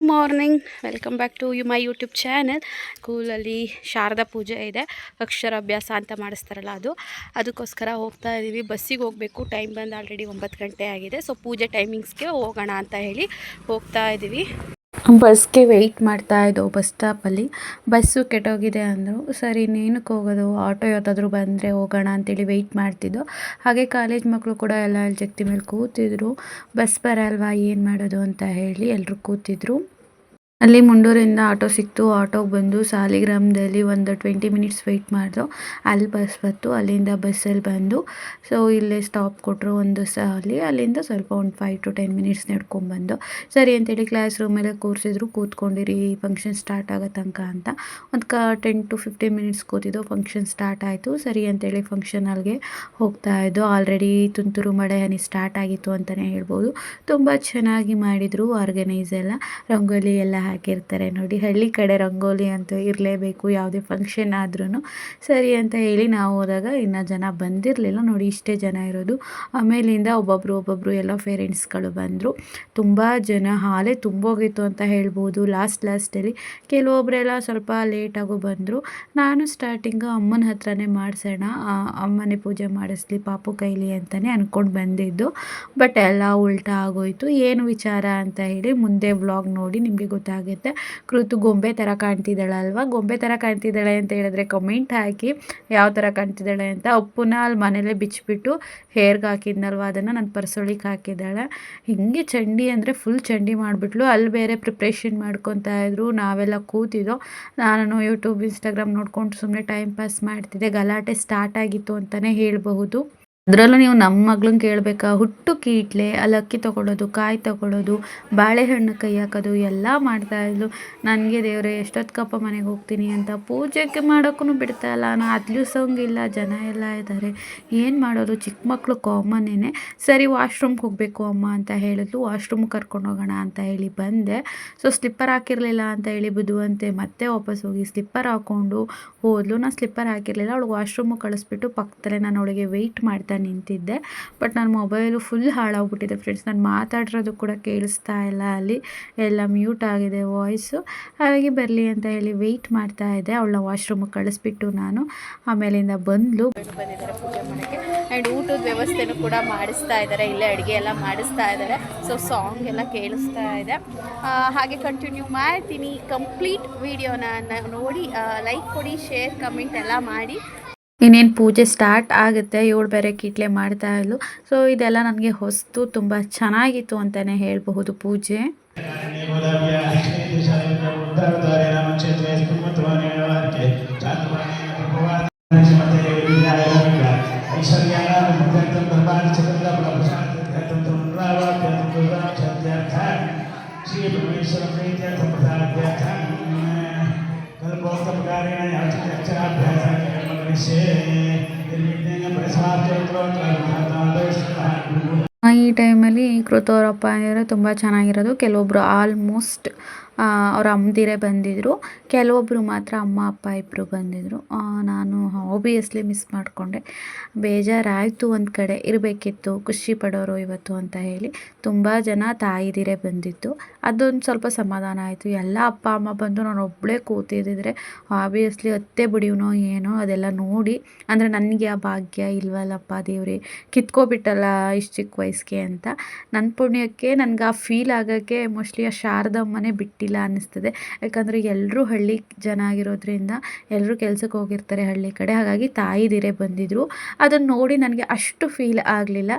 Morning, welcome back to my YouTube channel. ಸ್ಕೂಲಲ್ಲಿ ಶಾರದಾ ಪೂಜೆ ಇದೆ, ಅಕ್ಷರಾಭ್ಯಾಸ ಅಂತ ಮಾಡಿಸ್ತಾರಲ್ಲ ಅದಕ್ಕೋಸ್ಕರ ಹೋಗ್ತಾ ಇದ್ದೀವಿ. ಬಸ್ಸಿಗೆ ಹೋಗಬೇಕು, ಟೈಮ್ ಬಂದು ಆಲ್ರೆಡಿ 9 ಗಂಟೆ ಆಗಿದೆ. ಸೊ ಪೂಜೆ ಟೈಮಿಂಗ್ಸ್ಗೆ ಹೋಗೋಣ ಅಂತ ಹೇಳಿ ಹೋಗ್ತಾ ಇದ್ದೀವಿ. ಬಸ್ಗೆ ವೆಯ್ಟ್ ಮಾಡ್ತಾ ಇದ್ದವು ಬಸ್ ಸ್ಟಾಪಲ್ಲಿ. ಬಸ್ಸು ಕೆಟ್ಟೋಗಿದೆ ಅಂದರು. ಸರಿ ಇನ್ನೇನಕ್ಕೆ ಹೋಗೋದು, ಆಟೋ ಯಾವ್ದಾದ್ರು ಬಂದರೆ ಹೋಗೋಣ ಅಂತೇಳಿ ವೆಯ್ಟ್ ಮಾಡ್ತಿದ್ದು. ಹಾಗೆ ಕಾಲೇಜ್ ಮಕ್ಕಳು ಕೂಡ ಎಲ್ಲ ಅಲ್ಲಿ ಜಗ್ತಿ ಮೇಲೆ ಕೂತಿದ್ರು. ಬಸ್ ಬರಲ್ವಾ, ಏನು ಮಾಡೋದು ಅಂತ ಹೇಳಿ ಎಲ್ಲರೂ ಕೂತಿದ್ರು. ಅಲ್ಲಿ ಮುಂಡೂರಿಂದ ಆಟೋ ಸಿಕ್ತು. ಆಟೋಗೆ ಬಂದು ಸಾಲಿಗ್ರಾಮದಲ್ಲಿ ಒಂದು 20 ಮಿನಿಟ್ಸ್ ವೆಯ್ಟ್ ಮಾಡಿದ್ರು. ಅಲ್ಲಿ ಬಸ್ ಬಂತು. ಅಲ್ಲಿಂದ ಬಸ್ಸಲ್ಲಿ ಬಂದು ಸೊ ಇಲ್ಲೇ ಸ್ಟಾಪ್ ಕೊಟ್ಟರು ಒಂದು ಸಾಲಿ. ಅಲ್ಲಿಂದ ಸ್ವಲ್ಪ ಒಂದು 5 to 10 ಮಿನಿಟ್ಸ್ ನಡ್ಕೊಂಡ್ಬಂದು ಸರಿ ಅಂತೇಳಿ ಕ್ಲಾಸ್ ರೂಮಲ್ಲೇ ಕೂರಿಸಿದ್ರು. ಕೂತ್ಕೊಂಡಿರಿ, ಫಂಕ್ಷನ್ ಸ್ಟಾರ್ಟ್ ಆಗೋ ತನಕ ಅಂತ. ಒಂದು 10 to 15 ಮಿನಿಟ್ಸ್ ಕೂತಿದ್ದು. ಫಂಕ್ಷನ್ ಸ್ಟಾರ್ಟ್ ಆಯಿತು. ಸರಿ ಅಂತೇಳಿ ಫಂಕ್ಷನ್ ಹಾಲ್ಗೆ ಹೋಗ್ತಾ ಇದ್ದು. ಆಲ್ರೆಡಿ ತುಂತುರು ಮಳೆ ಹನಿ ಸ್ಟಾರ್ಟ್ ಆಗಿತ್ತು ಅಂತಲೇ ಹೇಳ್ಬೋದು. ತುಂಬ ಚೆನ್ನಾಗಿ ಮಾಡಿದರು ಆರ್ಗನೈಸ್ ಎಲ್ಲ. ರಂಗೋಲಿ ಎಲ್ಲ ಹಾಕಿರ್ತಾರೆ ನೋಡಿ. ಹಳ್ಳಿ ಕಡೆ ರಂಗೋಲಿ ಅಂತ ಇರಲೇಬೇಕು ಯಾವುದೇ ಫಂಕ್ಷನ್ ಆದ್ರೂ. ಸರಿ ಅಂತ ಹೇಳಿ ನಾವು ಹೋದಾಗ ಇನ್ನು ಜನ ಬಂದಿರಲಿಲ್ಲ ನೋಡಿ, ಇಷ್ಟೇ ಜನ ಇರೋದು. ಆಮೇಲಿಂದ ಒಬ್ಬೊಬ್ಬರು ಎಲ್ಲ ಪೇರೆಂಟ್ಸ್ಗಳು ಬಂದರು. ತುಂಬ ಜನ, ಹಾಲೇ ತುಂಬೋಗಿತ್ತು ಅಂತ ಹೇಳ್ಬೋದು ಲಾಸ್ಟಲ್ಲಿ. ಕೆಲವೊಬ್ಬರೆಲ್ಲ ಸ್ವಲ್ಪ ಲೇಟಾಗೂ ಬಂದರು. ನಾನು ಸ್ಟಾರ್ಟಿಂಗು ಅಮ್ಮನ ಹತ್ರನೇ ಮಾಡಿಸೋಣ, ಅಮ್ಮನೇ ಪೂಜೆ ಮಾಡಿಸ್ಲಿ ಪಾಪು ಕೈಲಿ ಅಂತಲೇ ಅಂದ್ಕೊಂಡು ಬಂದಿದ್ದು. ಬಟ್ ಎಲ್ಲ ಉಲ್ಟಾ ಆಗೋಯಿತು. ಏನು ವಿಚಾರ ಅಂತ ಹೇಳಿ ಮುಂದೆ ವ್ಲಾಗ್ ನೋಡಿ ನಿಮಗೆ ಗೊತ್ತಾಗುತ್ತೆ. ಕೃತು ಗೊಂಬೆ ಥರ ಕಾಣ್ತಿದ್ದಾಳಲ್ವ, ಗೊಂಬೆ ಥರ ಕಾಣ್ತಿದ್ದಾಳೆ ಅಂತ ಹೇಳಿದ್ರೆ ಕಮೆಂಟ್ ಹಾಕಿ ಯಾವ ಥರ ಕಾಣ್ತಿದ್ದಾಳೆ ಅಂತ. ಅಪ್ಪುನ ಅಲ್ಲಿ ಮನೇಲೇ ಬಿಚ್ಚಿಬಿಟ್ಟು ಹೇರ್ಗೆ ಹಾಕಿದ್ನಲ್ವ, ಅದನ್ನು ನಾನು ಪರ್ಸೊಳಿಗೆ ಹಾಕಿದ್ದಾಳೆ. ಹಿಂಗೆ ಚಂಡಿ ಅಂದರೆ ಫುಲ್ ಚಂಡಿ ಮಾಡಿಬಿಟ್ಲು. ಅಲ್ಲಿ ಬೇರೆ ಪ್ರಿಪ್ರೇಷನ್ ಮಾಡ್ಕೊತಾ ಇದ್ರು, ನಾವೆಲ್ಲ ಕೂತಿದ್ದೋ. ನಾನು ಯೂಟ್ಯೂಬ್ ಇನ್ಸ್ಟಾಗ್ರಾಮ್ ನೋಡ್ಕೊಂಡು ಸುಮ್ಮನೆ ಟೈಮ್ ಪಾಸ್ ಮಾಡ್ತಿದ್ದೆ. ಗಲಾಟೆ ಸ್ಟಾರ್ಟ್ ಆಗಿತ್ತು ಅಂತಲೇ ಹೇಳಬಹುದು. ಅದರಲ್ಲೂ ನೀವು ನಮ್ಮ ಮಗಳನ್ನ ಕೇಳಬೇಕಾ, ಹುಟ್ಟು ಕೀಟ್ಲೆ ಅಲ್ಲಿ ಅಕ್ಕಿ ತೊಗೊಳೋದು, ಕಾಯಿ ತೊಗೊಳೋದು, ಬಾಳೆಹಣ್ಣು ಕೈ ಹಾಕೋದು ಎಲ್ಲ ಮಾಡ್ತಾಯಿದ್ಲು. ನನಗೆ ದೇವರೇ ಎಷ್ಟೊತ್ತಿಗಪ್ಪ ಮನೆಗೆ ಹೋಗ್ತೀನಿ ಅಂತ. ಪೂಜೆಗೆ ಮಾಡೋಕ್ಕೂ ಬಿಡ್ತಾ ಇಲ್ಲ, ನಾನು ಅದ್ಲಿಸೋಂಗಿಲ್ಲ, ಜನ ಎಲ್ಲ ಇದ್ದಾರೆ, ಏನು ಮಾಡೋದು. ಚಿಕ್ಕ ಮಕ್ಕಳು ಕಾಮನ್ನೇ. ಸರಿ ವಾಶ್ರೂಮ್ಗೆ ಹೋಗಬೇಕು ಅಮ್ಮ ಅಂತ ಹೇಳಿದ್ಲು. ವಾಶ್ರೂಮ್ಗೆ ಕರ್ಕೊಂಡು ಹೋಗೋಣ ಅಂತ ಹೇಳಿ ಬಂದೆ. ಸೊ ಸ್ಲಿಪ್ಪರ್ ಹಾಕಿರಲಿಲ್ಲ ಅಂತ ಹೇಳಿ ಬುದ್ಧಿವಂತೆ ಮತ್ತೆ ವಾಪಸ್ ಹೋಗಿ ಸ್ಲಿಪ್ಪರ್ ಹಾಕ್ಕೊಂಡು ಹೋದ್ಲು. ನಾನು ಸ್ಲಿಪ್ಪರ್ ಹಾಕಿರಲಿಲ್ಲ. ಅವಳಿಗೆ ವಾಶ್ರೂಮಿಗೆ ಕಳಿಸ್ಬಿಟ್ಟು ಪಕ್ಕದಲ್ಲೇ ನಾನು ಅವಳಿಗೆ ವೆಯ್ಟ್ ಮಾಡ್ತಾ ನಿಂತಿದ್ದೆ. ಬಟ್ ನನ್ನ ಮೊಬೈಲು ಫುಲ್ ಹಾಳಾಗ್ಬಿಟ್ಟಿದೆ ಫ್ರೆಂಡ್ಸ್. ನಾನು ಮಾತಾಡಿರೋದು ಕೂಡ ಕೇಳಿಸ್ತಾ ಇಲ್ಲ, ಅಲ್ಲಿ ಎಲ್ಲ ಮ್ಯೂಟ್ ಆಗಿದೆ ವಾಯ್ಸು. ಹಾಗಾಗಿ ಬರಲಿ ಅಂತ ಹೇಳಿ ವೆಯ್ಟ್ ಮಾಡ್ತಾ ಇದ್ದೆ. ಅವಳನ್ನ ವಾಶ್ರೂಮಿಗೆ ಕಳಿಸ್ಬಿಟ್ಟು ನಾನು ಆಮೇಲಿಂದ ಬಂದಳು. ಬಂದಿದ್ದಾರೆ ಪೂಜೆ ಮಾಡೋಕ್ಕೆ. ಆ್ಯಂಡ್ ಊಟದ ವ್ಯವಸ್ಥೆನೂ ಕೂಡ ಮಾಡಿಸ್ತಾ ಇದ್ದಾರೆ, ಇಲ್ಲೇ ಅಡುಗೆ ಎಲ್ಲ ಮಾಡಿಸ್ತಾ ಇದ್ದಾರೆ. ಸೊ ಸಾಂಗ್ ಎಲ್ಲ ಕೇಳಿಸ್ತಾ ಇದೆ. ಹಾಗೆ ಕಂಟಿನ್ಯೂ ಮಾಡ್ತೀನಿ. ಕಂಪ್ಲೀಟ್ ವಿಡಿಯೋನ ನೋಡಿ ಲೈಕ್ ಕೊಡಿ, ಶೇರ್, ಕಮೆಂಟ್ ಎಲ್ಲ ಮಾಡಿ. ಇನ್ನೇನು ಪೂಜೆ ಸ್ಟಾರ್ಟ್ ಆಗುತ್ತೆ. ಇವಳು ಬೇರೆ ಕೀಟ್ಲೆ ಮಾಡ್ತಾ ಇದ್ಲು. ಸೊ ಇದೆಲ್ಲ ನನಗೆ ಹೊಸ್ತು, ತುಂಬ ಚೆನ್ನಾಗಿತ್ತು ಅಂತಲೇ ಹೇಳಬಹುದು ಪೂಜೆ. ಈ ಟೈಮಲ್ಲಿ ಕೃತವರಪ್ಪ ಅಂದರೆ ತುಂಬ ಚೆನ್ನಾಗಿರೋದು. ಕೆಲವೊಬ್ಬರು ಆಲ್ಮೋಸ್ಟ್ ಅವ್ರ ಅಮ್ಮದಿರೇ ಬಂದಿದ್ದರು, ಕೆಲವೊಬ್ಬರು ಮಾತ್ರ ಅಮ್ಮ ಅಪ್ಪ ಇಬ್ಬರು ಬಂದಿದ್ದರು. ನಾನು ಆಬ್ವಿಯಸ್ಲಿ ಮಿಸ್ ಮಾಡಿಕೊಂಡೆ. ಬೇಜಾರಾಯಿತು. ಒಂದು ಕಡೆ ಇರಬೇಕಿತ್ತು, ಖುಷಿ ಪಡೋರು ಇವತ್ತು ಅಂತ ಹೇಳಿ. ತುಂಬ ಜನ ತಾಯಿದಿರೇ ಬಂದಿತ್ತು, ಅದೊಂದು ಸ್ವಲ್ಪ ಸಮಾಧಾನ ಆಯಿತು. ಎಲ್ಲ ಅಪ್ಪ ಅಮ್ಮ ಬಂದು ನಾನು ಒಬ್ಬಳೇ ಕೂತಿದ್ದಿದ್ರೆ ಆಬ್ವಿಯಸ್ಲಿ ಅತ್ತೆ ಬಿಡಿವನೋ ಏನೋ ಅದೆಲ್ಲ ನೋಡಿ, ಅಂದರೆ ನನಗೆ ಆ ಭಾಗ್ಯ ಇಲ್ವಲ್ಲಪ್ಪ ದೇವ್ರೆ, ಕಿತ್ಕೊಬಿಟ್ಟಲ್ಲ ಇಷ್ಟು ಚಿಕ್ಕ ವಯಸ್ಸಿಗೆ ಅಂತ. ನನ್ನ ಪುಣ್ಯಕ್ಕೆ ನನಗೆ ಆ ಫೀಲ್ ಆಗೋಕ್ಕೆ ಮೋಸ್ಟ್ಲಿ ಆ ಶಾರದಮ್ಮನೇ ಬಿಟ್ಟಿಲ್ಲ ಅನ್ನಿಸ್ತದೆ. ಯಾಕಂದರೆ ಎಲ್ಲರೂ ಹಳ್ಳಿ ಜನ ಆಗಿರೋದ್ರಿಂದ ಎಲ್ಲರೂ ಕೆಲಸಕ್ಕೆ ಹೋಗಿರ್ತಾರೆ ಹಳ್ಳಿ ಕಡೆ. ಹಾಗಾಗಿ ತಾಯಿದಿರೇ ಬಂದಿದ್ದರು. ಅದನ್ನು ನೋಡಿ ನನಗೆ ಅಷ್ಟು ಫೀಲ್ ಆಗಲಿಲ್ಲ.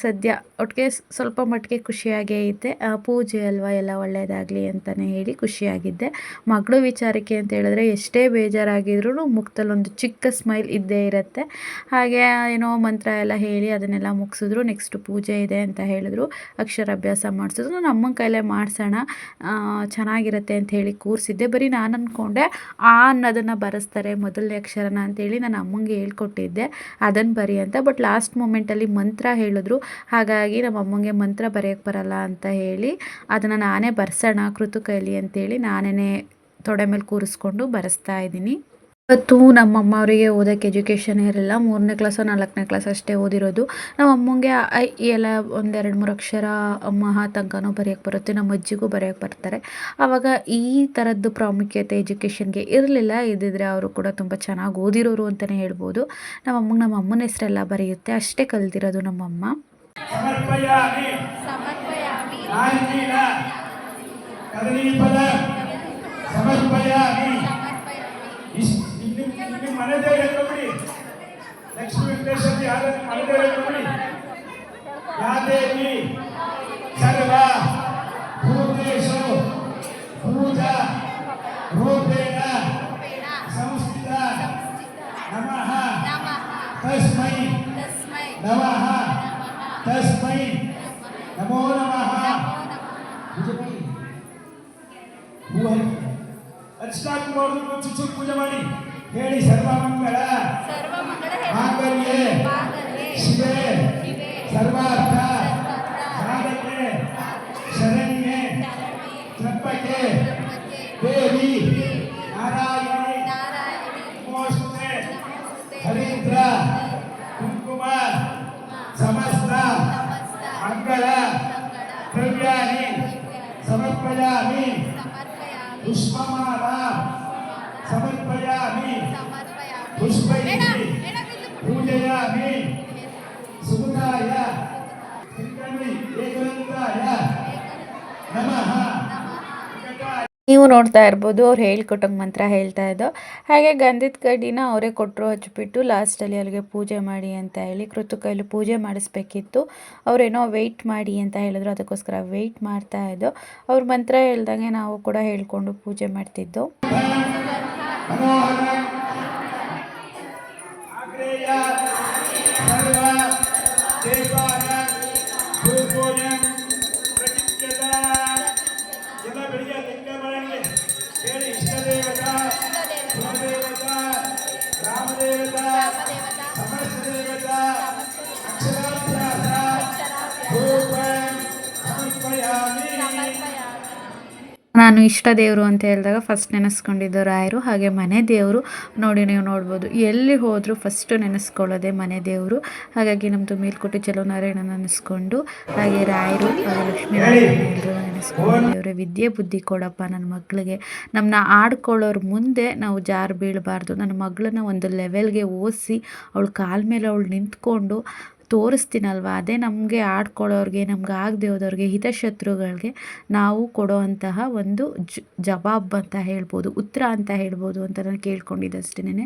ಸದ್ಯ ಒಟ್ಟಿಗೆ ಸ್ವಲ್ಪ ಮಟ್ಟಿಗೆ ಖುಷಿಯಾಗೇ ಇದ್ದೆ. ಪೂಜೆ ಅಲ್ವಾ, ಎಲ್ಲ ಒಳ್ಳೆಯದಾಗಲಿ ಅಂತಲೇ ಹೇಳಿ ಖುಷಿಯಾಗಿದ್ದೆ. ಮಗಳು ವಿಚಾರಕ್ಕೆ ಅಂತ ಹೇಳಿದ್ರೆ ಎಷ್ಟೇ ಬೇಜಾರಾಗಿದ್ರೂ ಮುಖದಲ್ಲೊಂದು ಚಿಕ್ಕ ಸ್ಮೈಲ್ ಇದ್ದೇ ಇರುತ್ತೆ. ಹಾಗೆ ಏನೋ ಮಂತ್ರ ಎಲ್ಲ ಹೇಳಿ ಅದನ್ನೆಲ್ಲ ಮುಗಿಸಿದ್ರು. ನೆಕ್ಸ್ಟ್ ಪೂಜೆ ಇದೆ ಅಂತ ಹೇಳಿದ್ರು, ಅಕ್ಷರಾಭ್ಯಾಸ ಮಾಡಿಸಿದ್ರು. ನಾನು ಅಮ್ಮನ ಕೈಲೇ ಮಾಡಿಸೋಣ, ಚೆನ್ನಾಗಿರುತ್ತೆ ಅಂತ ಹೇಳಿ ಕೂರಿಸಿದ್ದೆ. ಬರೀ ನಾನು ಅಂದ್ಕೊಂಡೆ ಆ ಅನ್ನೋದನ್ನು ಬರೆಸ್ತಾರೆ ಮೊದಲನೇ ಅಕ್ಷರನ ಅಂತೇಳಿ ನಾನು ಅಮ್ಮಂಗೆ ಹೇಳ್ಕೊಟ್ಟಿದ್ದೆ ಅದನ್ನು ಬರಿ ಅಂತ. ಬಟ್ ಲಾಸ್ಟ್ ಮೂಮೆಂಟಲ್ಲಿ ಮಂತ್ರ ಹೇಳಿದ್ರು. ಹಾಗಾಗಿ ನಮ್ಮ ಅಮ್ಮಂಗೆ ಮಂತ್ರ ಬರೆಯೋಕ್ಕೆ ಬರಲ್ಲ ಅಂತ ಹೇಳಿ ಅದನ್ನು ನಾನೇ ಬರ್ಸೋಣ ಕೃತು ಕೈಲಿ ಅಂತೇಳಿ ನಾನೇ ತೊಡೆ ಮೇಲೆ ಕೂರಿಸ್ಕೊಂಡು ಬರೆಸ್ತಾ ಇದ್ದೀನಿ. ಇವತ್ತು ನಮ್ಮಮ್ಮ ಅವರಿಗೆ ಓದೋಕ್ಕೆ ಎಜುಕೇಷನ್ ಇರಲಿಲ್ಲ. 3ನೇ ಕ್ಲಾಸು 4ನೇ ಕ್ಲಾಸ್ ಅಷ್ಟೇ ಓದಿರೋದು. ನಮ್ಮ ಅಮ್ಮಂಗೆ ಐ ಎಲ್ಲ 1-2-3 ಅಕ್ಷರ ಮಹಾ ತನಕನೂ ಬರೆಯೋಕ್ಕೆ ಬರುತ್ತೆ. ನಮ್ಮ ಅಜ್ಜಿಗೂ ಬರೆಯೋಕ್ಕೆ ಬರ್ತಾರೆ. ಆವಾಗ ಈ ಥರದ್ದು ಪ್ರಾಮುಖ್ಯತೆ ಎಜುಕೇಷನ್ಗೆ ಇರಲಿಲ್ಲ. ಇದ್ದಿದ್ರೆ ಅವರು ಕೂಡ ತುಂಬ ಚೆನ್ನಾಗಿ ಓದಿರೋರು ಅಂತಲೇ ಹೇಳ್ಬೋದು. ನಮ್ಮ ಅಮ್ಮನ ಹೆಸರೆಲ್ಲ ಬರೆಯುತ್ತೆ, ಅಷ್ಟೇ ಕಲ್ತಿರೋದು ನಮ್ಮಮ್ಮ. ಮನೆ ದೇವರಿ ಲಕ್ಷ್ಮೀ ವೆಂಕಟೇಶ್ವರ ಯಾರು ಮನೆ ದೇವರಿ ಯಾದೇವಿ ಸರ್ವ ಭೂತೇಶು ಪೂಜಾ ರೂಪೇಣ ಸಂಸ್ಥಿತ ನಮಃ ತಸ್ಮೈ ನಮಃ ತಸ್ಮೈ ನಮೋ ನಮಃ. ಅರ್ಚನಾ ಮಾಡೋದು ಚುಚ್ಚು ಪೂಜೆ ಮಾಡಿ ಹೇಳಿ ಸರ್ವಮಂಗಳ ಮಾಂಗಲ್ಯೆ ಶಿವೆ ಸರ್ವಾರ್ಥ ಸಾಧಕೆ ಶರಣ್ಯೆ ತ್ರ್ಯಂಬಕೆ ದೇವಿ ನಾರಾಯಣಿ ನಮೋಸ್ತುತೆ ಹರಿದ್ರ ಕುಂಕುಮ ಸಮಸ್ತ ಮಂಗಳ ದ್ರವ್ಯಾಣಿ ಸಮರ್ಪಯಾಮಿ ಪುಷ್ಪಮಾಲಾ ಸಮರ್ಪಯಾಮಿ ಪುಷ್ಪೈಃ ಪೂಜಯಾಮಿ ಸುಗುಣಾಯ ಏಕದಂತಾಯ ನಮಃ. ನೀವು ನೋಡ್ತಾ ಇರ್ಬೋದು ಅವ್ರು ಹೇಳ್ಕೊಟ್ಟಂಗೆ ಮಂತ್ರ ಹೇಳ್ತಾ ಇದ್ದೋ. ಹಾಗೆ ಗಂಧದ ಕಡ್ಡಿನ ಅವರೇ ಕೊಟ್ಟರು ಹಚ್ಬಿಟ್ಟು ಲಾಸ್ಟಲ್ಲಿ ಅಲ್ಲಿಗೆ ಪೂಜೆ ಮಾಡಿ ಅಂತ ಹೇಳಿ ಕೃತಕೈಲಿ ಪೂಜೆ ಮಾಡಿಸ್ಬೇಕಿತ್ತು. ಅವರೇನೋ ವೆಯ್ಟ್ ಮಾಡಿ ಅಂತ ಹೇಳಿದ್ರು, ಅದಕ್ಕೋಸ್ಕರ ವೆಯ್ಟ್ ಮಾಡ್ತಾ ಇದ್ದೋ. ಅವ್ರ ಮಂತ್ರ ಹೇಳ್ದಂಗೆ ನಾವು ಕೂಡ ಹೇಳ್ಕೊಂಡು ಪೂಜೆ ಮಾಡ್ತಿದ್ದೋ. ನಾನು ಇಷ್ಟ ದೇವರು ಅಂತ ಹೇಳಿದಾಗ ಫಸ್ಟ್ ನೆನೆಸ್ಕೊಂಡಿದ್ದು ರಾಯರು. ಹಾಗೆ ಮನೆ ದೇವರು ನೋಡಿ, ನೀವು ನೋಡ್ಬೋದು ಎಲ್ಲಿ ಹೋದರೂ ಫಸ್ಟು ನೆನೆಸ್ಕೊಳ್ಳೋದೆ ಮನೆ ದೇವರು. ಹಾಗಾಗಿ ನಮ್ಮದು ಮೇಲ್ಕೋಟೆ ಚಲೋನಾರಾಯಣ ನೆನೆಸ್ಕೊಂಡು, ಹಾಗೆ ರಾಯರು ಹಾಗೆ ಲಕ್ಷ್ಮೀ ಎಲ್ಲರೂ ನೆನೆಸ್ಕೊಂಡು, ದೇವರೇ ವಿದ್ಯೆ ಬುದ್ಧಿ ಕೊಡಪ್ಪ ನನ್ನ ಮಗಳಿಗೆ, ನಮ್ಮನ್ನ ಆಡ್ಕೊಳ್ಳೋರು ಮುಂದೆ ನಾವು ಜಾರು ಬೀಳಬಾರ್ದು, ನನ್ನ ಮಗಳನ್ನ ಒಂದು ಲೆವೆಲ್ಗೆ ಓದಿಸಿ ಅವಳ ಕಾಲ ಮೇಲೆ ಅವಳು ನಿಂತ್ಕೊಂಡು ತೋರಿಸ್ತೀನಲ್ವ, ಅದೇ ನಮಗೆ ಆಡ್ಕೊಳ್ಳೋರಿಗೆ, ನಮ್ಗೆ ಆಗದೆ ಹೋದವ್ರಿಗೆ, ಹಿತಶತ್ರುಗಳಿಗೆ ನಾವು ಕೊಡೋವಂತಹ ಒಂದು ಜವಾಬ್ ಅಂತ ಹೇಳ್ಬೋದು, ಉತ್ತರ ಅಂತ ಹೇಳ್ಬೋದು ಅಂತ ನಾನು ಕೇಳ್ಕೊಂಡಿದ್ದಷ್ಟೇ.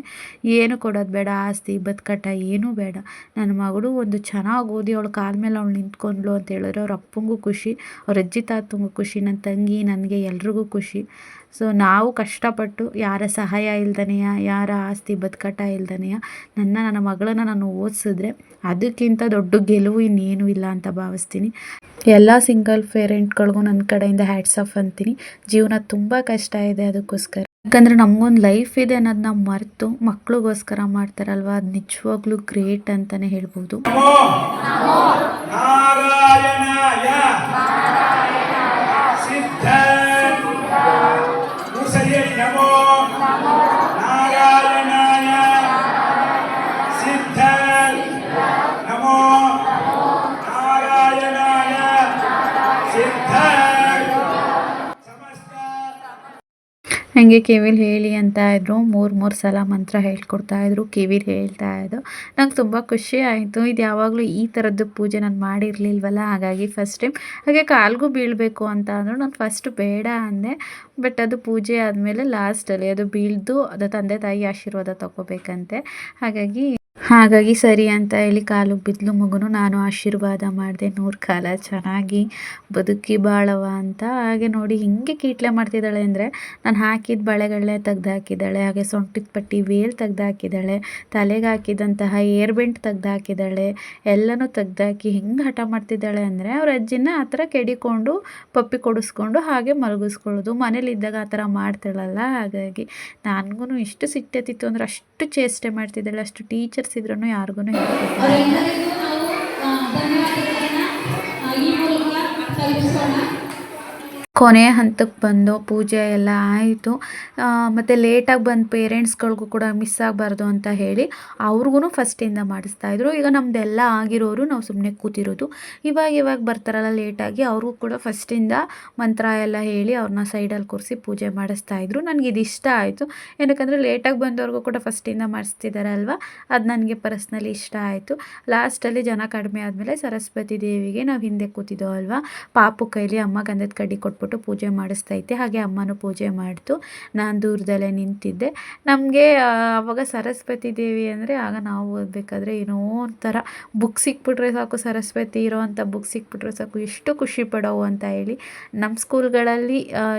ಏನು ಕೊಡೋದು ಬೇಡ, ಆಸ್ತಿ ಬದುಕಟ್ಟ ಏನೂ ಬೇಡ, ನನ್ನ ಮಗಳು ಒಂದು ಚೆನ್ನಾಗಿ ಓದಿ ಅವಳ ಕಾಲ ಮೇಲೆ ಅವಳು ನಿಂತ್ಕೊಂಡ್ಲು ಅಂತ ಹೇಳಿದ್ರೆ ಅವ್ರ ಅಪ್ಪಂಗೂ ಖುಷಿ, ಅವ್ರ ಅಜ್ಜಿ ತಾತಂಗೂ ಖುಷಿ, ನನ್ನ ತಂಗಿ ನನಗೆ ಎಲ್ರಿಗೂ ಖುಷಿ. ಸೊ ನಾವು ಕಷ್ಟಪಟ್ಟು ಯಾರ ಸಹಾಯ ಇಲ್ದನೆಯ, ಯಾರ ಆಸ್ತಿ ಬದುಕಟ್ಟ ಇಲ್ದನೆಯ ನನ್ನ ಮಗಳನ್ನ ನಾನು ಓದಿಸಿದ್ರೆ ಅದಕ್ಕಿಂತ ದೊಡ್ಡ ಗೆಲುವು ಇನ್ನೇನು ಇಲ್ಲ ಅಂತ ಭಾವಿಸ್ತೀನಿ. ಎಲ್ಲ ಸಿಂಗಲ್ ಪೇರೆಂಟ್ಗಳಿಗೂ ನನ್ನ ಕಡೆಯಿಂದ ಹ್ಯಾಟ್ಸ್ ಆಫ್ ಅಂತೀನಿ. ಜೀವನ ತುಂಬ ಕಷ್ಟ ಇದೆ, ಅದಕ್ಕೋಸ್ಕರ ಯಾಕಂದರೆ ನಮಗೊಂದು ಲೈಫ್ ಇದೆ ಅನ್ನೋದನ್ನ ಮರೆತು ಮಕ್ಳಿಗೋಸ್ಕರ ಮಾಡ್ತಾರಲ್ವ, ಅದು ನಿಜವಾಗ್ಲೂ ಗ್ರೇಟ್ ಅಂತಲೇ ಹೇಳ್ಬೋದು. ಹಾಗೆ ಕಿವಿಲಿ ಹೇಳಿ ಅಂತ ಇದ್ರು, 3 ಸಲ ಮಂತ್ರ ಹೇಳ್ಕೊಡ್ತಾಯಿದ್ರು, ಕಿವಿಲಿ ಹೇಳ್ತಾ ಇದ್ದು. ನಂಗೆ ತುಂಬ ಖುಷಿ ಆಯಿತು. ಇದು ಯಾವಾಗಲೂ ಈ ಥರದ್ದು ಪೂಜೆ ನಾನು ಮಾಡಿರಲಿಲ್ವಲ್ಲ, ಹಾಗಾಗಿ ಫಸ್ಟ್ ಟೈಮ್. ಹಾಗೆ ಕಾಲ್ಗೂ ಬೀಳಬೇಕು ಅಂತ ಅಂದರು, ನಾನು ಫಸ್ಟ್ ಬೇಡ ಅಂದೆ. ಬಟ್ ಅದು ಪೂಜೆ ಆದಮೇಲೆ ಲಾಸ್ಟಲ್ಲಿ ಅದು ಬೀಳ್ದು ಅದು ತಂದೆ ತಾಯಿ ಆಶೀರ್ವಾದ ತಗೋಬೇಕಂತೆ. ಹಾಗಾಗಿ ಸರಿ ಅಂತ ಹೇಳಿ ಕಾಲಿಗೆ ಬಿದ್ಲು ಮಗುನು. ನಾನು ಆಶೀರ್ವಾದ ಮಾಡಿದೆ, 100 ಕಾಲ ಚೆನ್ನಾಗಿ ಬದುಕಿ ಬಾಳವ ಅಂತ. ಹಾಗೆ ನೋಡಿ ಹಿಂಗೆ ಕೀಟ್ಲೆ ಮಾಡ್ತಿದ್ದಾಳೆ ಅಂದರೆ, ನಾನು ಹಾಕಿದ ಬಳೆಗಳನ್ನೇ ತೆಗ್ದು ಹಾಕಿದ್ದಾಳೆ, ಹಾಗೆ ಸೊಂಟದ ಪಟ್ಟಿ ವೇಲ್ ತೆಗ್ದು ಹಾಕಿದ್ದಾಳೆ, ತಲೆಗೆ ಹಾಕಿದಂತಹ ಏರ್ ಬೆಂಟ್ ತೆಗ್ದು ಹಾಕಿದ್ದಾಳೆ, ಎಲ್ಲನೂ ತೆಗ್ದಾಕಿ ಹೆಂಗೆ ಹಠ ಮಾಡ್ತಿದ್ದಾಳೆ ಅಂದರೆ, ಅವ್ರ ಅಜ್ಜಿನ ಆ ಥರ ಕೆಡಿಕೊಂಡು ಪಪ್ಪಿ ಕೊಡಿಸ್ಕೊಂಡು ಹಾಗೆ ಮಲಗಿಸ್ಕೊಳ್ಳೋದು. ಮನೇಲಿದ್ದಾಗ ಆ ಥರ ಮಾಡ್ತಾಳಲ್ಲ, ಹಾಗಾಗಿ ನನಗೂ ಇಷ್ಟು ಸಿಟ್ಟೆತ್ತಿತ್ತು ಅಂದರೆ ಅಷ್ಟು ಚೇಷ್ಟೆ ಮಾಡ್ತಿದ್ದಾಳೆ. ಅಷ್ಟು ಟೀಚರ್ಸ್ ಇದ್ರೂ ಯಾರಿಗೂ ಕೊನೆ ಹಂತಕ್ಕೆ ಬಂದು ಪೂಜೆ ಎಲ್ಲ ಆಯಿತು. ಮತ್ತು ಲೇಟಾಗಿ ಬಂದು ಪೇರೆಂಟ್ಸ್ಗಳಿಗೂ ಕೂಡ ಮಿಸ್ ಆಗಬಾರ್ದು ಅಂತ ಹೇಳಿ ಅವ್ರಿಗೂ ಫಸ್ಟಿಂದ ಮಾಡಿಸ್ತಾಯಿದ್ರು. ಈಗ ನಮ್ಮದೆಲ್ಲ ಆಗಿರೋರು ನಾವು ಸುಮ್ಮನೆ ಕೂತಿರೋದು. ಇವಾಗ ಬರ್ತಾರಲ್ಲ ಲೇಟಾಗಿ ಅವ್ರಿಗೂ ಕೂಡ ಫಸ್ಟಿಂದ ಮಂತ್ರ ಎಲ್ಲ ಹೇಳಿ ಅವ್ರನ್ನ ಸೈಡಲ್ಲಿ ಕೂರಿಸಿ ಪೂಜೆ ಮಾಡಿಸ್ತಾಯಿದ್ರು. ನನಗಿದು ಇಷ್ಟ ಆಯಿತು. ಏನಕ್ಕಂದರೆ ಲೇಟಾಗಿ ಬಂದವ್ರಿಗೂ ಕೂಡ ಫಸ್ಟಿಂದ ಮಾಡಿಸ್ತಿದ್ದಾರೆ ಅಲ್ವಾ, ಅದು ನನಗೆ ಪರ್ಸ್ನಲಿ ಇಷ್ಟ ಆಯಿತು. ಲಾಸ್ಟಲ್ಲಿ ಜನ ಕಡಿಮೆ ಆದಮೇಲೆ ಸರಸ್ವತಿ ದೇವಿಗೆ ನಾವು ಹಿಂದೆ ಕೂತಿದ್ದೋ ಅಲ್ವಾ, ಪಾಪು ಕೈಲಿ ಅಮ್ಮ ಗಂಧದ ಕಡ್ಡಿ ಕೊಟ್ಬಿಟ್ಟು ಪೂಜೆ ಮಾಡಿಸ್ತೈತೆ. ಹಾಗೆ ಅಮ್ಮನೂ ಪೂಜೆ ಮಾಡ್ತು, ನಾನು ದೂರದಲ್ಲೇ ನಿಂತಿದ್ದೆ. ನಮಗೆ ಆವಾಗ ಸರಸ್ವತಿ ದೇವಿ ಅಂದರೆ ಆಗ ನಾವು ಓದಬೇಕಾದ್ರೆ ಏನೋ ಒಂಥರ ಬುಕ್ ಸಿಕ್ಬಿಟ್ರೆ ಸಾಕು, ಸರಸ್ವತಿ ಇರೋ ಅಂಥ ಬುಕ್ ಸಿಕ್ಬಿಟ್ರೆ ಸಾಕು, ಎಷ್ಟು ಖುಷಿ ಪಡೋವು ಅಂತ ಹೇಳಿ. ನಮ್ಮ ಸ್ಕೂಲ್ಗಳಲ್ಲಿ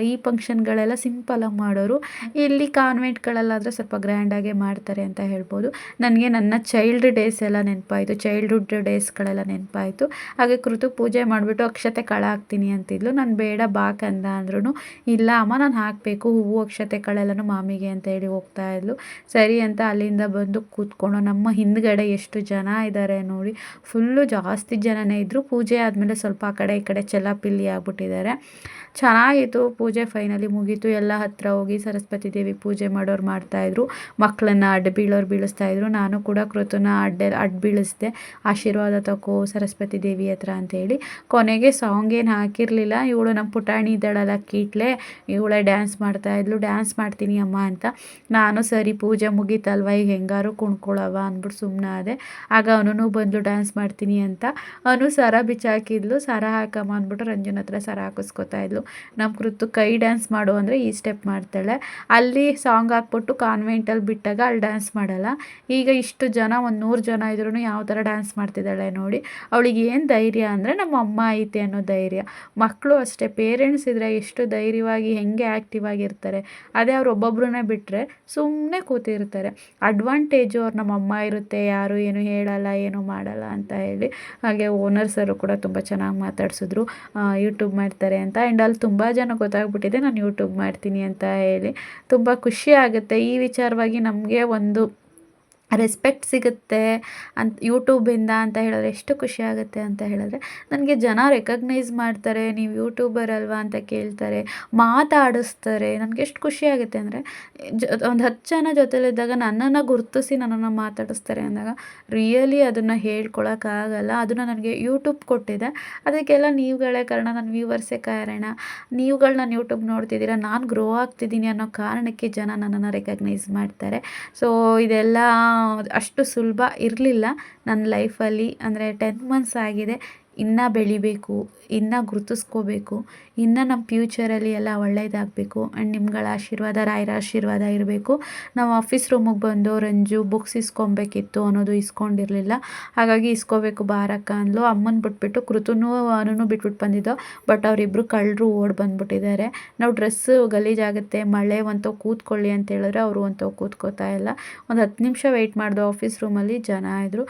ಈ ಫಂಕ್ಷನ್ಗಳೆಲ್ಲ ಸಿಂಪಲಾಗಿ ಮಾಡೋರು. ಇಲ್ಲಿ ಕಾನ್ವೆಂಟ್ಗಳಲ್ಲಾದರೆ ಸ್ವಲ್ಪ ಗ್ರ್ಯಾಂಡಾಗೆ ಮಾಡ್ತಾರೆ ಅಂತ ಹೇಳ್ಬೋದು. ನನಗೆ ನನ್ನ ಚೈಲ್ಡ್ ಡೇಸ್ ಎಲ್ಲ ನೆನಪಾಯಿತು, ಚೈಲ್ಡ್ಹುಡ್ ಡೇಸ್ಗಳೆಲ್ಲ ನೆನಪಾಯಿತು. ಹಾಗೆ ಕೃತು ಪೂಜೆ ಮಾಡಿಬಿಟ್ಟು ಅಕ್ಷತೆ ಕಳೆ ಹಾಕ್ತೀನಿ ಅಂತಿದ್ಲು. ನಾನು ಬೇಡ ಬಾಕಂದ ಅಂದ್ರೂ ಇಲ್ಲ ಅಮ್ಮ ನಾನು ಹಾಕಬೇಕು ಹೂವು ಅಕ್ಷತೆ ಕಳೆಲ್ಲನೂ ಮಾಮಿಗೆ ಅಂತ ಹೇಳಿ ಹೋಗ್ತಾ ಇದ್ಲು. ಸರಿ ಅಂತ ಅಲ್ಲಿಂದ ಬಂದು ಕೂತ್ಕೊಂಡು ನಮ್ಮ ಹಿಂದ್ಗಡೆ ಎಷ್ಟು ಜನ ಇದ್ದಾರೆ ನೋಡಿ, ಫುಲ್ಲು ಜಾಸ್ತಿ ಜನನೇ ಇದ್ದರು. ಪೂಜೆ ಆದಮೇಲೆ ಸ್ವಲ್ಪ ಆ ಕಡೆ ಈ ಕಡೆ ಚೆಲ್ಲಾಪಿಲ್ಲಿ ಆಗ್ಬಿಟ್ಟಿದ್ದಾರೆ. ಚೆನ್ನಾಗಿತ್ತು. ಪೂಜೆ ಫೈನಲಿ ಮುಗೀತು. ಎಲ್ಲ ಹತ್ತಿರ ಹೋಗಿ ಸರಸ್ವತಿ ದೇವಿ ಪೂಜೆ ಮಾಡೋರು ಮಾಡ್ತಾಯಿದ್ರು, ಮಕ್ಕಳನ್ನ ಅಡ್ಡ ಬೀಳೋರು ಬೀಳಿಸ್ತಾಯಿದ್ರು. ನಾನು ಕೂಡ ಕೃತನ ಅಡ್ಡ ಬೀಳಿಸ್ದೆ, ಆಶೀರ್ವಾದ ತಗೋ ಸರಸ್ವತಿ ದೇವಿ ಹತ್ರ ಅಂತೇಳಿ. ಕೊನೆಗೆ ಸಾಂಗ್ ಏನು ಹಾಕಿರಲಿಲ್ಲ. ಇವಳು ನಮ್ಮ ಪುಟಾಣಿ ಇದ್ದಾಳಲ್ಲ ಕೀಟ್ಲೆ, ಇವಳೇ ಡ್ಯಾನ್ಸ್ ಮಾಡ್ತಾಯಿದ್ಲು. ಡ್ಯಾನ್ಸ್ ಮಾಡ್ತೀನಿ ಅಮ್ಮ ಅಂತ. ನಾನು ಸರಿ ಪೂಜೆ ಮುಗೀತಲ್ವ ಈಗ ಹೆಂಗಾರು ಕುಣ್ಕೊಳ್ಳವ ಅಂದ್ಬಿಟ್ಟು ಸುಮ್ಮನಾದೆ. ಆಗ ಅವನು ಬಂದು ಡ್ಯಾನ್ಸ್ ಮಾಡ್ತೀನಿ ಅಂತ. ಅವನು ಸರ ಬಿಚ್ಚಾಕಿದ್ಲು. ಸರ ಹಾಕಮ್ಮ ಅಂದ್ಬಿಟ್ಟು ರಂಜನ್ ಹತ್ರ ಸರ ಹಾಕಿಸ್ಕೊತಾ ಇದ್ಲು. ನಮ್ಮ ಕೃತು ಕೈ ಡ್ಯಾನ್ಸ್ ಮಾಡು ಅಂದರೆ ಈ ಸ್ಟೆಪ್ ಮಾಡ್ತಾಳೆ. ಅಲ್ಲಿ ಸಾಂಗ್ ಹಾಕ್ಬಿಟ್ಟು ಕಾನ್ವೆಂಟಲ್ಲಿ ಬಿಟ್ಟಾಗ ಅಲ್ಲಿ ಡ್ಯಾನ್ಸ್ ಮಾಡಲ್ಲ. ಈಗ ಇಷ್ಟು ಜನ ಒಂದು 100 ಜನ ಇದ್ರೂ ಯಾವ ಥರ ಡ್ಯಾನ್ಸ್ ಮಾಡ್ತಿದ್ದಾಳೆ ನೋಡಿ. ಅವಳಿಗೆ ಏನು ಧೈರ್ಯ ಅಂದರೆ ನಮ್ಮ ಅಮ್ಮ ಐತೆ ಅನ್ನೋ ಧೈರ್ಯ. ಮಕ್ಕಳು ಅಷ್ಟೇ, ಪೇರೆಂಟ್ಸ್ ಇದ್ದರೆ ಎಷ್ಟು ಧೈರ್ಯವಾಗಿ ಹೆಂಗೆ ಆ್ಯಕ್ಟಿವ್ ಆಗಿರ್ತಾರೆ. ಅದೇ ಅವ್ರು ಒಬ್ಬೊಬ್ಬರನ್ನೇ ಬಿಟ್ಟರೆ ಸುಮ್ಮನೆ ಕೂತಿರ್ತಾರೆ. ಅಡ್ವಾಂಟೇಜು ಅವ್ರು ನಮ್ಮ ಅಮ್ಮ ಇರುತ್ತೆ, ಯಾರು ಏನು ಹೇಳಲ್ಲ ಏನು ಮಾಡಲ್ಲ ಅಂತ ಹೇಳಿ. ಹಾಗೆ ಓನರ್ಸರು ಕೂಡ ತುಂಬ ಚೆನ್ನಾಗಿ ಮಾತಾಡ್ಸಿದ್ರು, ಯೂಟ್ಯೂಬ್ ಮಾಡ್ತಾರೆ ಅಂತ. ಆ್ಯಂಡ್ ಅಲ್ಲಿ ತುಂಬ ಜನ ಗೊತ್ತಾಗ್ಬಿಟ್ಟಿದೆ ನಾನು ಯೂಟ್ಯೂಬ್ ಮಾಡ್ತೀನಿ ಅಂತ ಹೇಳಿ. ತುಂಬ ಖುಷಿ ಆಗುತ್ತೆ ಈ ವಿಚಾರವಾಗಿ. ನಮಗೆ ಒಂದು ರೆಸ್ಪೆಕ್ಟ್ ಸಿಗುತ್ತೆ ಅಂತ ಯೂಟ್ಯೂಬಿಂದ ಅಂತ ಹೇಳಿದ್ರೆ ಎಷ್ಟು ಖುಷಿ ಆಗುತ್ತೆ ಅಂತ ಹೇಳಿದ್ರೆ. ನನಗೆ ಜನ ರೆಕಗ್ನೈಸ್ ಮಾಡ್ತಾರೆ, ನೀವು ಯೂಟ್ಯೂಬರ್ ಅಲ್ವಾ ಅಂತ ಕೇಳ್ತಾರೆ, ಮಾತಾಡಿಸ್ತಾರೆ. ನನಗೆ ಎಷ್ಟು ಖುಷಿ ಆಗುತ್ತೆ ಅಂದರೆ ಒಂದು 10 ಜನ ಜೊತೆಲಿದ್ದಾಗ ನನ್ನನ್ನು ಗುರುತಿಸಿ ನನ್ನನ್ನು ಮಾತಾಡಿಸ್ತಾರೆ ಅಂದಾಗ ರಿಯಲಿ ಅದನ್ನು ಹೇಳ್ಕೊಳಕ್ಕಾಗಲ್ಲ. ಅದನ್ನು ನನಗೆ ಯೂಟ್ಯೂಬ್ ಕೊಟ್ಟಿದೆ. ಅದಕ್ಕೆಲ್ಲ ನೀವುಗಳೇ ಕಾರಣ, ನನ್ನ ವ್ಯೂವರ್ಸೇ ಕಾರಣ. ನೀವುಗಳು ನನ್ನ ಯೂಟ್ಯೂಬ್ ನೋಡ್ತಿದ್ದೀರಾ, ನಾನು ಗ್ರೋ ಆಗ್ತಿದ್ದೀನಿ ಅನ್ನೋ ಕಾರಣಕ್ಕೆ ಜನ ನನ್ನನ್ನು ರೆಕಗ್ನೈಸ್ ಮಾಡ್ತಾರೆ. ಸೊ ಇದೆಲ್ಲ ಅಷ್ಟು ಸುಲಭ ಇರಲಿಲ್ಲ ನನ್ನ ಲೈಫಲ್ಲಿ. ಅಂದರೆ 10 ಮಂತ್ಸ್ ಆಗಿದೆ. ಇನ್ನೂ ಬೆಳಿಬೇಕು, ಇನ್ನೂ ಗುರುತಿಸ್ಕೋಬೇಕು, ಇನ್ನು ನಮ್ಮ ಫ್ಯೂಚರಲ್ಲಿ ಎಲ್ಲ ಒಳ್ಳೆಯದಾಗಬೇಕು. ಆ್ಯಂಡ್ ನಿಮ್ಗಳ ಆಶೀರ್ವಾದ, ರಾಯರ ಆಶೀರ್ವಾದ ಇರಬೇಕು. ನಾವು ಆಫೀಸ್ ರೂಮಿಗೆ ಬಂದು ರಂಜು ಬುಕ್ಸ್ ಇಸ್ಕೊಬೇಕಿತ್ತು ಅನ್ನೋದು ಇಸ್ಕೊಂಡಿರಲಿಲ್ಲ. ಹಾಗಾಗಿ ಇಸ್ಕೋಬೇಕು ಬಾರಕ್ಕ ಅಂದ್ಲು. ಅಮ್ಮನ ಬಿಟ್ಬಿಟ್ಟು ಕೃತುನೂ ಅವನೂ ಬಿಟ್ಬಿಟ್ಟು ಬಂದಿದ್ದೋ. ಬಟ್ ಅವರಿಬ್ಬರು ಕಳ್ಳರು ಓಡಿ ಬಂದುಬಿಟ್ಟಿದ್ದಾರೆ. ನಾವು ಡ್ರೆಸ್ಸು ಗಲೀಜಾಗುತ್ತೆ, ಮಳೆ ಒಂತೋ ಕೂತ್ಕೊಳ್ಳಿ ಅಂತ ಹೇಳಿದ್ರೆ ಅವರು ಒಂತೋ ಕೂತ್ಕೋತಾ ಇಲ್ಲ. ಒಂದು 10 ನಿಮಿಷ ವೆಯ್ಟ್ ಮಾಡಿದೆ ಆಫೀಸ್ ರೂಮಲ್ಲಿ, ಜನ ಇದ್ದರು.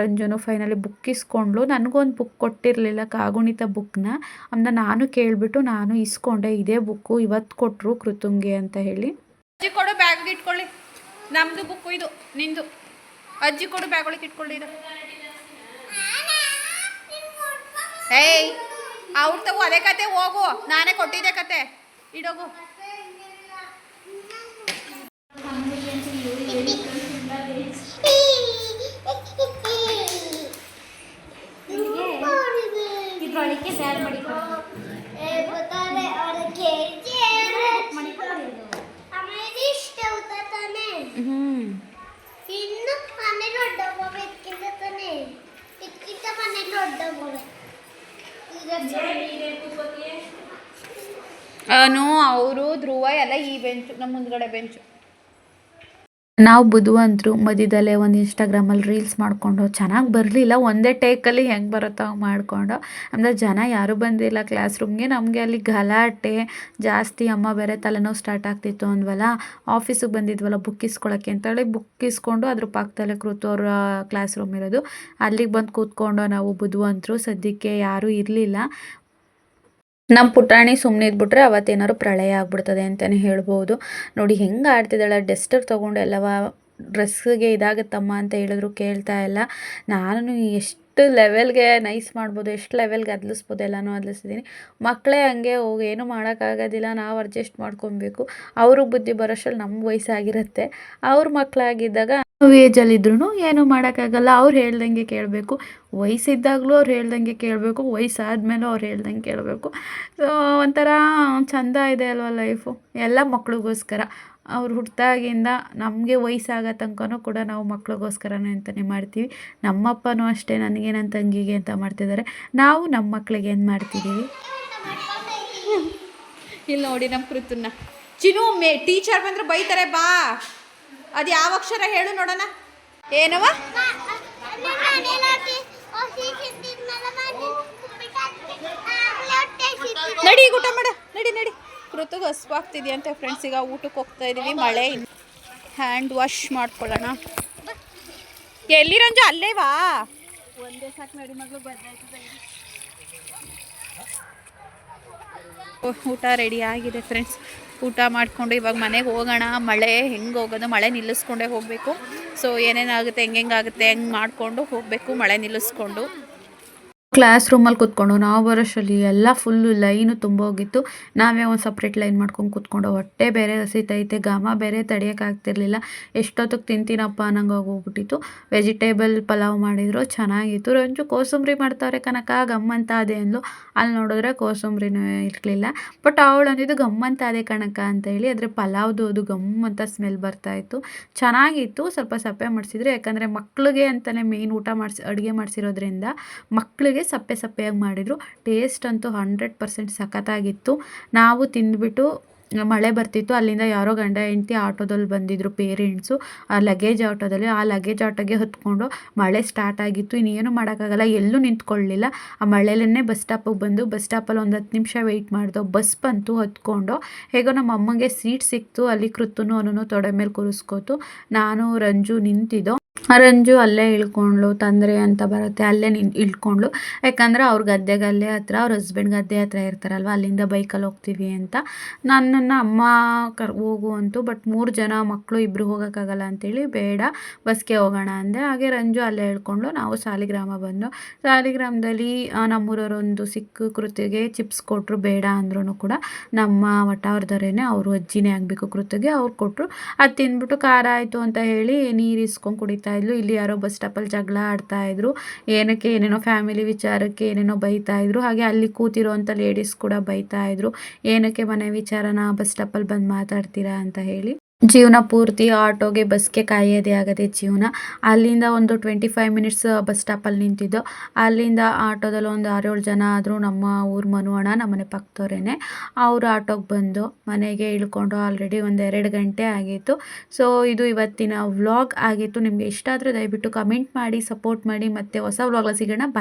ರಂಜುನು ಫೈನಲಿ ಬುಕ್ ಇಸ್ಕೊಂಡ್ಲು. ನನಗೊಂದು ಬುಕ್ ಕೊಟ್ಟಿರಲಿಲ್ಲ, ಕಾಗುಣಿತ ಬುಕ್ನ. ಆಮೇಲೆ ನಾನು ಕೇಳಿಬಿಟ್ಟು ನಾನು ಇಸ್ಕೊಂಡೆ. ಇದೇ ಬುಕ್ಕು ಇವತ್ತು ಕೊಟ್ಟರು ಕೃತುಂಗೆ ಅಂತ ಹೇಳಿ. ಅಜ್ಜಿ ಕೊಡು ಬ್ಯಾಗ್ ಇಟ್ಕೊಳ್ಳಿ, ನಮ್ಮದು ಬುಕ್ಕು ಇದು ನಿಂದು. ಅಜ್ಜಿ ಕೊಡು ಬ್ಯಾಗ್ ಒಳಗೆ ಇಟ್ಕೊಳ್ಳಿ ಇದು. ಏಯ್ ಅವ್ರ ತಗೋ, ಅದೇ ಕತೆ ಹೋಗು, ನಾನೇ ಕೊಟ್ಟಿದ್ದೆ ಕತೆ ಇಡೋಗು. ಇದ್ರೊಳಗೆ ಸ್ಯಾರ್ ಮಾಡಿ ಇನ್ನು ಮನೆ ದೊಡ್ಡ ತಾನೆ ಇದಕ್ಕಿಂತ ಮನೆ ದೊಡ್ಡ ಅವರು ಧ್ರುವ ಎಲ್ಲ ಈ ಬೆಂಚು, ನಮ್ಮ ಮುಂದ್ಗಡೆ ಬೆಂಚು. ನಾವು ಬುದ್ಧಿವಂತರು. ಮಧ್ಯದಲ್ಲೇ ಒಂದು ಇನ್ಸ್ಟಾಗ್ರಾಮಲ್ಲಿ ರೀಲ್ಸ್ ಮಾಡಿಕೊಂಡು ಚೆನ್ನಾಗಿ ಬರಲಿಲ್ಲ, ಒಂದೇ ಟೇಕಲ್ಲಿ ಹೆಂಗೆ ಬರುತ್ತೋ ಹಂಗೆ ಮಾಡಿಕೊಂಡು. ಆಮೇಲೆ ಜನ ಯಾರೂ ಬಂದಿಲ್ಲ ಕ್ಲಾಸ್ ರೂಮ್ಗೆ. ನಮಗೆ ಅಲ್ಲಿ ಗಲಾಟೆ ಜಾಸ್ತಿ. ಅಮ್ಮ ಬೇರೆ ತಲೆನೋವು ಸ್ಟಾರ್ಟ್ ಆಗ್ತಿತ್ತು ಅಂದ್ವಲ್ಲ, ಆಫೀಸಿಗೆ ಬಂದಿದ್ವಲ್ಲ ಬುಕ್ ಇಸ್ಕೊಳ್ಳೋಕ್ಕೆ ಅಂತೇಳಿ ಬುಕ್ ಇಸ್ಕೊಂಡು ಅದ್ರ ಪಕ್ಕದಲ್ಲೇ ಕೃತು ಅವ್ರ ಕ್ಲಾಸ್ ರೂಮ್ ಇರೋದು, ಅಲ್ಲಿಗೆ ಬಂದು ಕೂತ್ಕೊಂಡು ನಾವು ಬುದ್ಧಿವಂತರು. ಸದ್ಯಕ್ಕೆ ಯಾರೂ ಇರಲಿಲ್ಲ. ನಮ್ಮ ಪುಟಾಣಿ ಸುಮ್ಮನೆ ಇದ್ಬಿಟ್ರೆ ಅವತ್ತೇನಾದ್ರು ಪ್ರಳಯ ಆಗ್ಬಿಡ್ತದೆ ಅಂತಲೇ ಹೇಳ್ಬೋದು. ನೋಡಿ ಹೆಂಗೆ ಆಡ್ತಿದ್ದಾಳೆ. ಡಸ್ಟರ್ ತೊಗೊಂಡು ಎಲ್ಲವ ಡ್ರೆಸ್ಸಿಗೆ ಇದಾಗುತ್ತಮ್ಮ ಅಂತ ಹೇಳಿದ್ರು ಕೇಳ್ತಾ ಇಲ್ಲ. ನಾನು ಎಷ್ಟು ಎಷ್ಟು ಲೆವೆಲ್ಗೆ ನೈಸ್ ಮಾಡ್ಬೋದು, ಎಷ್ಟು ಲೆವೆಲ್ಗೆ ಅದ್ಲಿಸ್ಬೋದು ಎಲ್ಲನೂ ಅದ್ಲಿಸಿದ್ದೀನಿ. ಮಕ್ಕಳೇ ಹಂಗೆ ಹೋಗಿ ಏನೂ ಮಾಡೋಕ್ಕಾಗೋದಿಲ್ಲ, ನಾವು ಅಡ್ಜಸ್ಟ್ ಮಾಡ್ಕೊಬೇಕು. ಅವ್ರಿಗೆ ಬುದ್ಧಿ ಬರೋಷ್ಟರಲ್ಲಿ ನಮ್ಮ ವಯಸ್ಸಾಗಿರುತ್ತೆ. ಅವ್ರ ಮಕ್ಕಳಾಗಿದ್ದಾಗ ಏಜಲ್ಲಿದ್ರೂ ಏನೂ ಮಾಡೋಕ್ಕಾಗಲ್ಲ. ಅವ್ರು ಹೇಳ್ದಂಗೆ ಕೇಳಬೇಕು. ವಯಸ್ಸಿದ್ದಾಗಲೂ ಅವ್ರು ಹೇಳ್ದಂಗೆ ಕೇಳಬೇಕು, ವಯಸ್ಸಾದ್ಮೇಲೂ ಅವ್ರು ಹೇಳ್ದಂಗೆ ಕೇಳಬೇಕು. ಸೊ ಒಂಥರ ಚೆಂದ ಇದೆ ಅಲ್ವ ಲೈಫು, ಎಲ್ಲ ಮಕ್ಳಿಗೋಸ್ಕರ. ಅವ್ರು ಹುಟ್ಟಿದಾಗಿಂದ ನಮಗೆ ವಯಸ್ಸಾಗೋ ತನಕನೂ ಕೂಡ ನಾವು ಮಕ್ಳಿಗೋಸ್ಕರನೇ ಅಂತಲೇ ಮಾಡ್ತೀವಿ. ನಮ್ಮಪ್ಪನೂ ಅಷ್ಟೇ ನನಗೆ ನನ್ನ ತಂಗಿಗೆ ಅಂತ ಮಾಡ್ತಿದ್ದಾರೆ. ನಾವು ನಮ್ಮ ಮಕ್ಳಿಗೆ ಏನು ಮಾಡ್ತಿದ್ದೀವಿ. ಇಲ್ಲಿ ನೋಡಿ ನಮ್ಮ ಕೃತನ್ನ ಚಿನ್ನು ಟೀಚರ್ ಬಂದ್ರೆ ಬೈತಾರೆ ಬಾ. ಅದು ಯಾವ ಅಕ್ಷರ ಹೇಳು ನೋಡೋಣ. ಏನವ ನಡಿ ಊಟ ಮಾಡ, ನಡಿ. ಕೃತಿಗೆ ಹಸ್ವಾಗ್ತಿದೆಯಂತೆ ಫ್ರೆಂಡ್ಸ್. ಈಗ ಊಟಕ್ಕೆ ಹೋಗ್ತಾ ಇದ್ದೀವಿ. ಮಳೆ ಹ್ಯಾಂಡ್ ವಾಶ್ ಮಾಡ್ಕೊಳ್ಳೋಣ. ಎಲ್ಲಿ ರಂಜು? ಅಲ್ಲೇವಾ? ಒಂದೇ ಸಾಕು ನಡಿ ಮಗಳು ಊಟ ರೆಡಿ ಆಗಿದೆ ಫ್ರೆಂಡ್ಸ್. ಊಟ ಮಾಡಿಕೊಂಡು ಇವಾಗ ಮನೆಗೆ ಹೋಗೋಣ. ಮಳೆ ಹೆಂಗೆ ಹೋಗೋದು, ಮಳೆ ನಿಲ್ಲಿಸ್ಕೊಂಡೇ ಹೋಗಬೇಕು. ಸೊ ಏನೇನಾಗುತ್ತೆ, ಹೆಂಗಾಗುತ್ತೆ ಹೆಂಗೆ ಮಾಡಿಕೊಂಡು ಹೋಗಬೇಕು, ಮಳೆ ನಿಲ್ಲಿಸ್ಕೊಂಡು. ಕ್ಲಾಸ್ ರೂಮಲ್ಲಿ ಕೂತ್ಕೊಂಡು ನಾವು ಬರೋಷ್ಟರಲ್ಲಿ ಎಲ್ಲ ಫುಲ್ಲು ಲೈನು ತುಂಬೋಗಿತ್ತು. ನಾವೇ ಒಂದು ಸಪ್ರೇಟ್ ಲೈನ್ ಮಾಡ್ಕೊಂಡು ಕೂತ್ಕೊಂಡು ಹೊಟ್ಟೆ ಬೇರೆ ಹಸಿತೈತೆ, ಘಮ ಬೇರೆ ತಡೆಯೋಕ್ಕಾಗ್ತಿರ್ಲಿಲ್ಲ. ಎಷ್ಟೊತ್ತಿಗೆ ತಿಂತೀನಪ್ಪ ಅನ್ನಂಗೆ ಹೋಗ್ಬಿಟ್ಟಿತ್ತು. ವೆಜಿಟೇಬಲ್ ಪಲಾವ್ ಮಾಡಿದ್ರು, ಚೆನ್ನಾಗಿತ್ತು. ರಂಜು ಕೋಸಂಬರಿ ಮಾಡ್ತಾವ್ರೆ ಕನಕ ಗಮ್ಮಂತ ಅದೇ ಅಂದ್ಲು. ಅಲ್ಲಿ ನೋಡಿದ್ರೆ ಕೋಸಂಬರಿನೂ ಇರಲಿಲ್ಲ. ಬಟ್ ಅವಳು ಅಂದಿದ್ದು ಗಮ್ಮಂತ ಅದೇ ಕಣಕ ಅಂತ ಹೇಳಿ. ಆದರೆ ಪಲಾವ್ದು ಅದು ಗಮ್ಮಂತ ಸ್ಮೆಲ್ ಬರ್ತಾಯಿತ್ತು, ಚೆನ್ನಾಗಿತ್ತು. ಸ್ವಲ್ಪ ಸಪ್ಪೆ ಮಾಡಿಸಿದ್ರು, ಯಾಕಂದರೆ ಮಕ್ಕಳಿಗೆ ಅಂತಲೇ ಮೇಯ್ನ್ ಊಟ ಅಡುಗೆ ಮಾಡಿಸಿರೋದ್ರಿಂದ ಮಕ್ಕಳಿಗೆ ಸಪ್ಪೆಯಾಗಿ ಮಾಡಿದರು. ಟೇಸ್ಟ್ ಅಂತೂ 100% ಸಖತ್ತಾಗಿತ್ತು. ನಾವು ತಿಂದ್ಬಿಟ್ಟು ಮಳೆ ಬರ್ತಿತ್ತು. ಅಲ್ಲಿಂದ ಯಾರೋ ಗಂಡ ಹೆಂಡತಿ ಆಟೋದಲ್ಲಿ ಬಂದಿದ್ದರು ಪೇರೆಂಟ್ಸು, ಆ ಲಗೇಜ್ ಆಟೋದಲ್ಲಿ. ಆ ಲಗೇಜ್ ಆಟೋಗೆ ಹೊತ್ಕೊಂಡು ಮಳೆ ಸ್ಟಾರ್ಟ್ ಆಗಿತ್ತು. ಇನ್ನೇನು ಮಾಡೋಕ್ಕಾಗಲ್ಲ, ಎಲ್ಲೂ ನಿಂತ್ಕೊಳ್ಳಲಿಲ್ಲ. ಆ ಮಳೆಯಲ್ಲೇ ಬಸ್ ಸ್ಟಾಪಿಗೆ ಬಂದು ಬಸ್ ಸ್ಟಾಪಲ್ಲಿ ಒಂದು 10 ನಿಮಿಷ ವೆಯ್ಟ್ ಮಾಡಿದೋ. ಬಸ್ ಬಂತು, ಹೊತ್ಕೊಂಡು ಹೇಗೋ ನಮ್ಮ ಅಮ್ಮಂಗೆ ಸೀಟ್ ಸಿಕ್ತು. ಅಲ್ಲಿ ಕೃತನು ಅವನು ತೊಡೆ ಮೇಲೆ ಕೂರಿಸ್ಕೋತು. ನಾನು ರಂಜು ನಿಂತಿದ್ದೋ. ರಂಜು ಅಲ್ಲೇ ಇಳ್ಕೊಂಡ್ಳು, ತಂದ್ರೆ ಅಂತ ಬರುತ್ತೆ ಅಲ್ಲೇ ಇಳ್ಕೊಂಡ್ಳು. ಯಾಕಂದರೆ ಅವ್ರ ಗದ್ದೆಗಲ್ಲೇ ಹತ್ರ, ಅವ್ರ ಹಸ್ಬೆಂಡ್ ಗದ್ದೆ ಹತ್ರ ಇರ್ತಾರಲ್ವ, ಅಲ್ಲಿಂದ ಬೈಕಲ್ಲಿ ಹೋಗ್ತೀವಿ ಅಂತ. ನನ್ನನ್ನು ಅಮ್ಮ ಹೋಗು ಅಂತು. ಬಟ್ 3 ಜನ ಮಕ್ಕಳು, ಇಬ್ಬರು ಹೋಗೋಕ್ಕಾಗಲ್ಲ ಅಂತೇಳಿ ಬೇಡ ಬಸ್ಗೆ ಹೋಗೋಣ ಅಂದೆ. ಹಾಗೆ ರಂಜು ಅಲ್ಲೇ ಇಳ್ಕೊಂಡು ನಾವು ಸಾಲಿಗ್ರಾಮ ಬಂದು, ಸಾಲಿಗ್ರಾಮದಲ್ಲಿ ನಮ್ಮೂರವರೊಂದು ಸಿಕ್ಕ ಕೃತಿಗೆ ಚಿಪ್ಸ್ ಕೊಟ್ಟರು. ಬೇಡ ಅಂದ್ರೂ ಕೂಡ ನಮ್ಮ ವಟಾರದವರೇನೆ, ಅವರು ಅಜ್ಜಿನೇ ಆಗಬೇಕು ಕೃತಿಗೆ, ಅವ್ರು ಕೊಟ್ಟರು. ಅದು ತಿಂದ್ಬಿಟ್ಟು ಖಾರ ಆಯಿತು ಅಂತ ಹೇಳಿ ನೀರು ಇಸ್ಕೊಂಡು ಕುಡಿತಾ ಇದ್ಲು. ಇಲ್ಲಿ ಯಾರೋ ಬಸ್ ಸ್ಟಾಪಲ್ಲಿ ಜಗಳ ಆಡ್ತಾಯಿದ್ರು, ಏನಕ್ಕೆ ಏನೇನೋ ಫ್ಯಾಮಿಲಿ ವಿಚಾರಕ್ಕೆ ಏನೇನೋ ಬೈತಾಯಿದ್ರು. ಹಾಗೆ ಅಲ್ಲಿ ಕೂತಿರೋಂಥ ಲೇಡೀಸ್ ಕೂಡ ಬೈತಾಯಿದ್ರು, ಏನಕ್ಕೆ ಮನೆ ವಿಚಾರನ ಬಸ್ ಸ್ಟಾಪಲ್ಲಿ ಬಂದು ಮಾತಾಡ್ತೀರಾ ಅಂತ ಹೇಳಿ. ಜೀವನ ಪೂರ್ತಿ ಆಟೋಗೆ ಬಸ್ಗೆ ಕಾಯೋದೇ ಆಗದೆ ಜೀವನ. ಅಲ್ಲಿಂದ ಒಂದು 25 ಮಿನಿಟ್ಸ್ ಬಸ್ ಸ್ಟಾಪಲ್ಲಿ ನಿಂತಿದ್ದು. ಅಲ್ಲಿಂದ ಆಟೋದಲ್ಲಿ ಒಂದು 6-7 ಜನ ಆದರೂ ನಮ್ಮ ಊರು ಮನುವಣ, ನಮ್ಮನೆ ಪಕ್ಕದವರೇನೆ. ಅವರು ಆಟೋಗೆ ಬಂದು ಮನೆಗೆ ಇಳ್ಕೊಂಡು ಆಲ್ರೆಡಿ ಒಂದು 2 ಗಂಟೆ ಆಗಿತ್ತು. ಸೊ ಇದು ಇವತ್ತಿನ ವ್ಲಾಗ್ ಆಗಿತ್ತು. ನಿಮಗೆ ಇಷ್ಟ ಆದರೆ ದಯವಿಟ್ಟು ಕಮೆಂಟ್ ಮಾಡಿ, ಸಪೋರ್ಟ್ ಮಾಡಿ. ಮತ್ತೆ ಹೊಸ ವ್ಲಾಗಲ್ಲಿ ಸಿಗೋಣ. ಬಾಯ್.